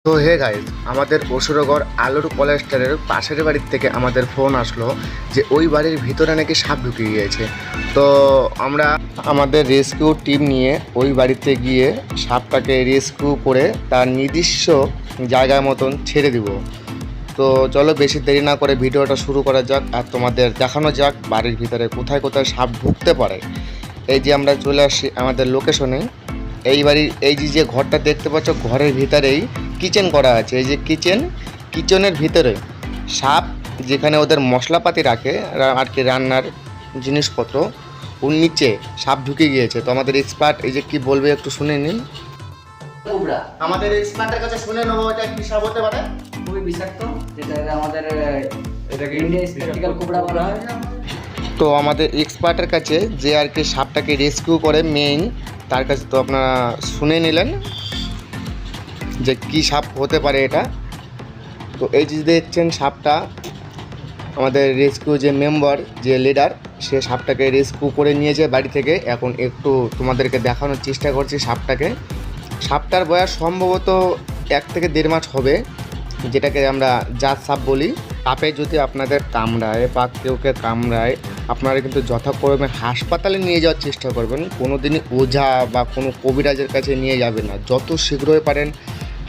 তো hey guys, আমাদের অসুরগড় আলুর কলেস্টারের পাশের বাড়ির থেকে আমাদের ফোন আসলো যে ওই বাড়ির ভিতরে নাকি সাপ ঢুকে গিয়েছে। তো আমরা আমাদের রেস্কিউ টিম নিয়ে ওই বাড়িতে গিয়ে সাপটাকে রেস্কিউ করে তার নির্দিষ্ট জায়গার মতন ছেড়ে দিব। তো চলো বেশি দেরি না করে ভিডিওটা শুরু করা যাক আর তোমাদের দেখানো যাক বাড়ির ভিতরে কোথায় কোথায় সাপ ঢুকতে পারে। এই যে আমরা চলে আসছি আমাদের লোকেশনে। এই বাড়ির এই যে ঘরটা দেখতে পাচ্ছ, ঘরের ভিতরেই কিচেন করা আছে। এই যে কিচেনের ভিতরে সাপ, যেখানে ওদের মশলাপাতি রাখে আর কি রান্নার জিনিসপত্র, ওর নিচে সাপ ঢুকে গিয়েছে। তো আমাদের এক্সপার্ট এই যে কি বলবে একটু শুনে নিন। কোবরা আমাদের এক্সপার্টের কাছে শুনে নেবো এটা কি সাপ হতে পারে। খুবই বিষাক্ত, যেটা আমাদের এটাকে ইন্ডিয়া স্পেকটিক্যাল কোবরা বলা হয়। তো আমাদের এক্সপার্টের কাছে যে আর কি সাপটাকে রেস্কিউ করে মেইন, তার কাছে তো আপনারা শুনে নিলেন যে কী সাপ হতে পারে এটা। তো এই যে দেখছেন সাপটা, আমাদের রেস্কিউ যে মেম্বার, যে লিডার, সে সাপটাকে রেস্কিউ করে নিয়েছে বাড়ি থেকে। এখন একটু তোমাদেরকে দেখানোর চেষ্টা করছি সাপটাকে। সাপটার বয়স সম্ভবত 1 থেকে 1.5 মাস হবে, যেটাকে আমরা জাত সাপ বলি। সাপে যদি আপনাদের কামড়ায় বা কেউকে কামড়ায়, আপনারা কিন্তু যথাক্রমে হাসপাতালে নিয়ে যাওয়ার চেষ্টা করবেন। কোনো দিনই ওঝা বা কোনো কবিরাজের কাছে নিয়ে যাবেন না। যত শীঘ্রই পারেন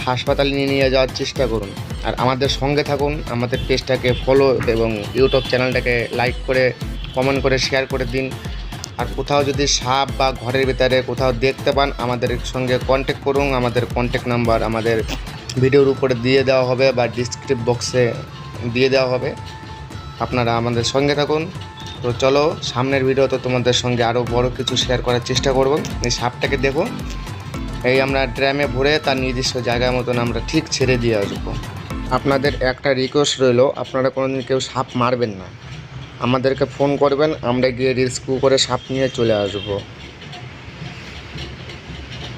হাসপাতালে নিয়ে যাওয়ার চেষ্টা করুন। আর আমাদের সঙ্গে থাকুন, আমাদের পেজটাকে ফলো এবং ইউটিউব চ্যানেলটাকে লাইক করে কমেন্ট করে শেয়ার করে দিন। আর কোথাও যদি সাপ বা ঘরের ভিতরে কোথাও দেখতে পান, আমাদের সঙ্গে কন্ট্যাক্ট করুন। আমাদের কন্ট্যাক্ট নাম্বার আমাদের ভিডিওর উপরে দিয়ে দেওয়া হবে বা ডিসক্রিপশন বক্সে দিয়ে দেওয়া হবে। আপনারা আমাদের সঙ্গে থাকুন। তো চলো সামনের ভিডিওতে তোমাদের সঙ্গে আরও বড় কিছু শেয়ার করার চেষ্টা করব। এই সাপটাকে দেখো, এই আমরা ড্রামে ভরে তার নির্দিষ্ট জায়গার মতন আমরা ঠিক ছেড়ে দিয়ে আসবো। আপনাদের একটা রিকোয়েস্ট রইল, আপনারা কোনোদিন কেউ সাপ মারবেন না, আমাদেরকে ফোন করবেন, আমরা গিয়ে রেস্কিউ করে সাপ নিয়ে চলে আসবো।